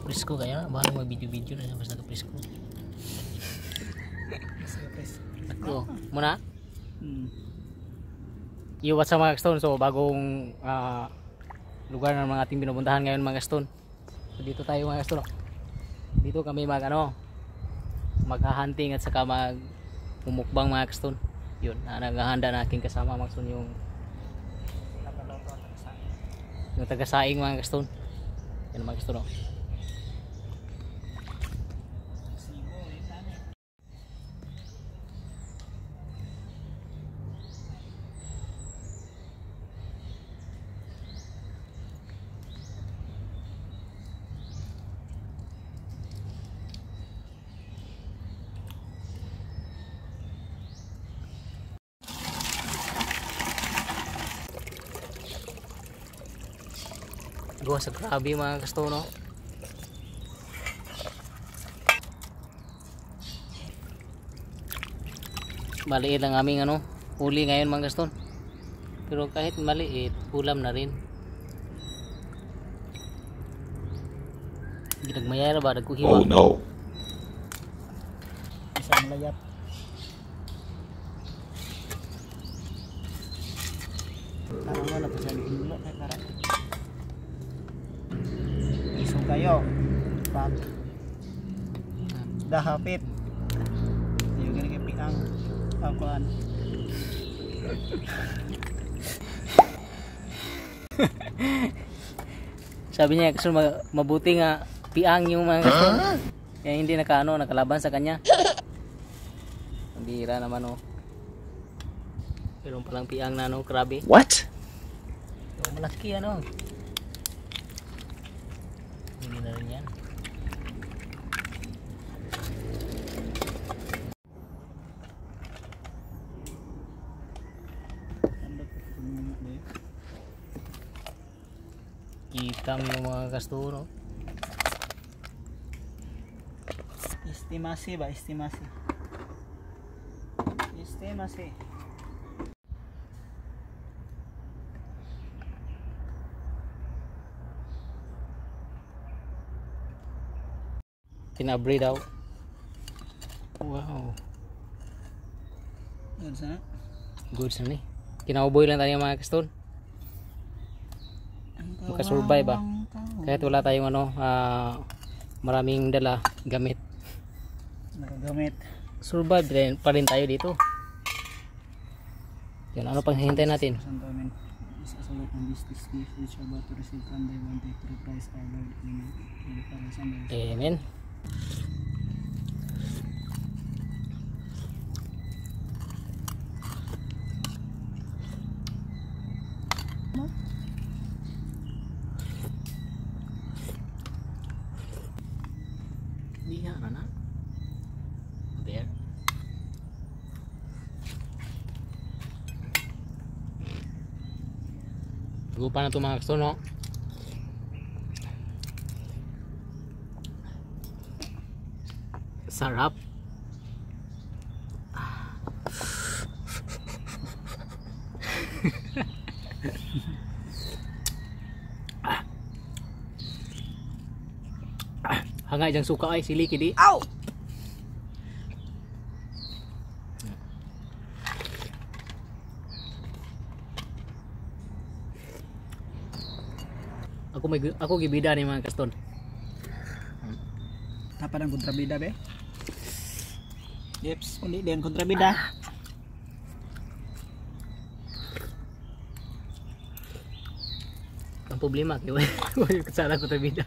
presko kaya bahala mag-video-video na basta presko. Ako, muna. Iwas sa mga Stone. So bagong lugar ng mga ating pinupuntahan ngayon mga Stone. So dito tayo mga Stone. Dito kami mag-hunting at saka mumukbang mga Stone. Yun, naghahanda na aking kasama mga Stone yung taga-saing mga Stone. Yan mga Stone. Gawa sa grabe mga kasto, no? Maliit ang aming huli ngayon mga kasto. Pero kahit maliit, ulam na rin. Ginagmayara ba? Nagkuhiwa. Oh no. Isang layat. Parang wala pa sa limulo kay karang. Iso kayo. Pag dahapit. Yung gani kay piang pagkuan. Sabi niya kasi mabuti nga piang yung mga kasto. Kaya hindi nakalaban sa kanya. Ang bihira naman Pero palang piang na grabe. What? So, malaki Hindi na rin yan. Kitam yung mga kasto, no? Estimasi ba? Estimasi. Estimasi. Tinabri daw. Wow. Good sana. Good sana ni. Kinauboy lang tayo mga kaston. Makasurvive ba? Kahit wala tayong maraming dala gamit. Nakagamit. Survive din pa rin tayo dito. Yan, ano pang hihintay natin? Amen. Diya na. There. Gupa na ito mga kasto, no? Sarap. Hangay diyang suka ay sili kidi. Ow! Ako gibida ni mga kaston. Apa ng kontrabida be? Yeps, hindi din kontrabida. Ang problema kay wala kasala kontrabida.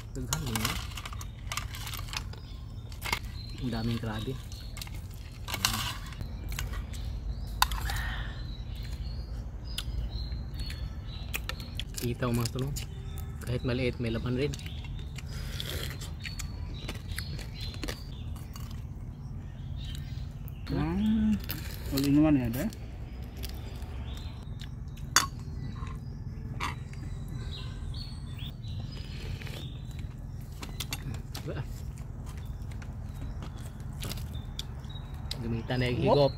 Daghan din. Ang daming krabi. Itaw mga tulong. Kahit maliit may laman rin. Uli naman ya deh. gamitan na yung higop.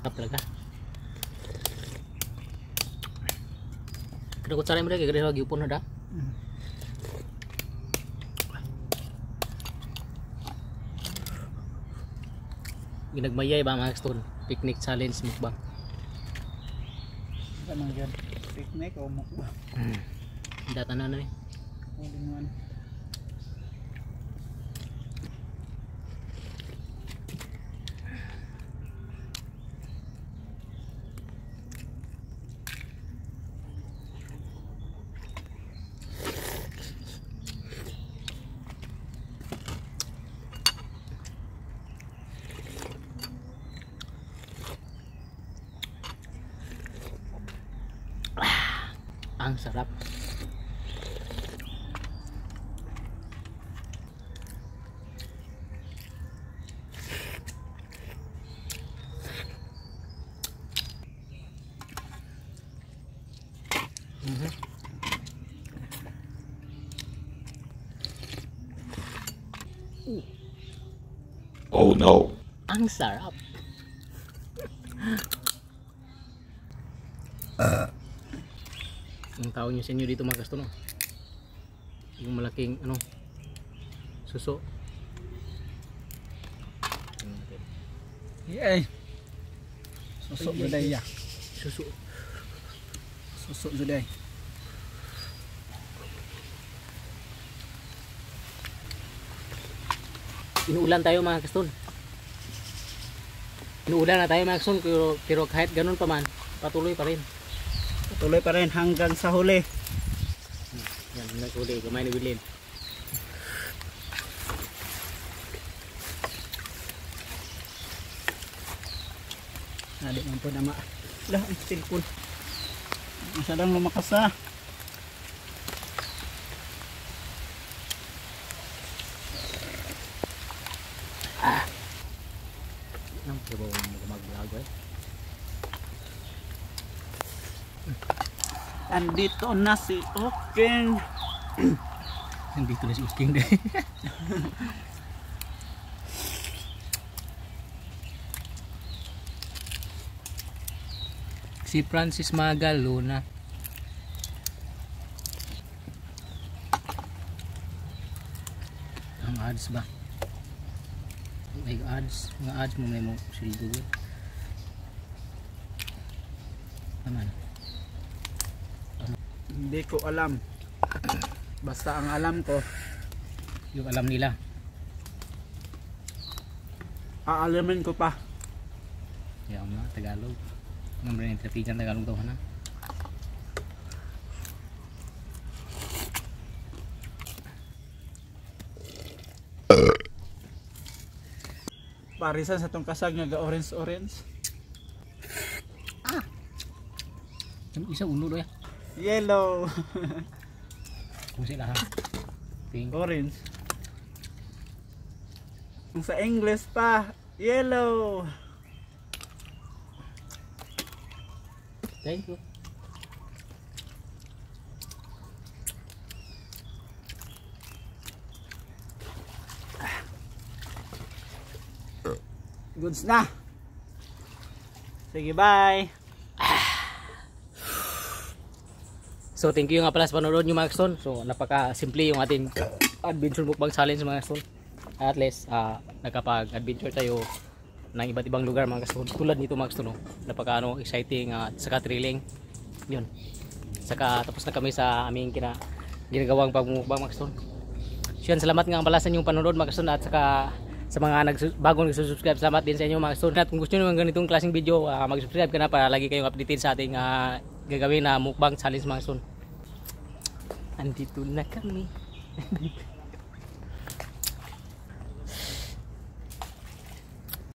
Tap talaga. Kada kutsara mo rin kaya gano'n giupon na da. Ginagmayay ba mga stone? Picnic challenge mukbang. Ano yan? Picnic o mukbang? Data na na eh. All in one. Ang sarap. Oh no. Ang sarap. Ang tawag nyo sa inyo dito mga kasto, no? Yung malaking ano, suso. Yay! Susok juday ya. Suso. Susok juday. Inuulan tayo mga kaston. Inuulan na tayo mga kaston, pero kahit ganun pa man, patuloy pa rin. Patuloy pa rin hanggang sa huli. Yan, naghuli, gamay ni Wilin. Adik man po nama. Lah, ang cellphone. Masyadong lumakas ah. Ang trabaho mo mag-vlog eh. Andito na si Oking. Nandito na si Uking deh. Si Francis Magalona. Ang ads ba? May ads, mga ads mo may mo si Google. Aman. Hindi ko alam. Basta ang alam ko, Yung alam nila. aalamin ko pa. Yan na Tagalog. Nombre ng trapikan Tagalog daw na. Parisan sa tong kasag nga ga orange. Yung isa ulo do ya. Yellow. Kung sila ha. Pink. Orange. Kung sa English pa, yellow. Thank you. Goods na. Sige, bye. So thank you nga pala sa panonood nyo mga kaston. So napaka simple yung ating adventure mukbang challenge mga kaston. At least nakapag-adventure tayo ng iba't ibang lugar mga kaston. Tulad nito mga kaston, no? Napaka exciting at saka thrilling. Yun. Saka tapos na kami sa aming ginagawang pagmumukbang mga kaston. So yan, salamat nga pala sa inyong panonood mga kaston, at saka sa mga bagong nagsusubscribe, salamat din sa inyo mga kaston. At kung gusto nyo ng ganitong klaseng video, mag-subscribe ka na para lagi kayong updated sa ating gagawin na mukbang challenge mga kaston. Andito na kami.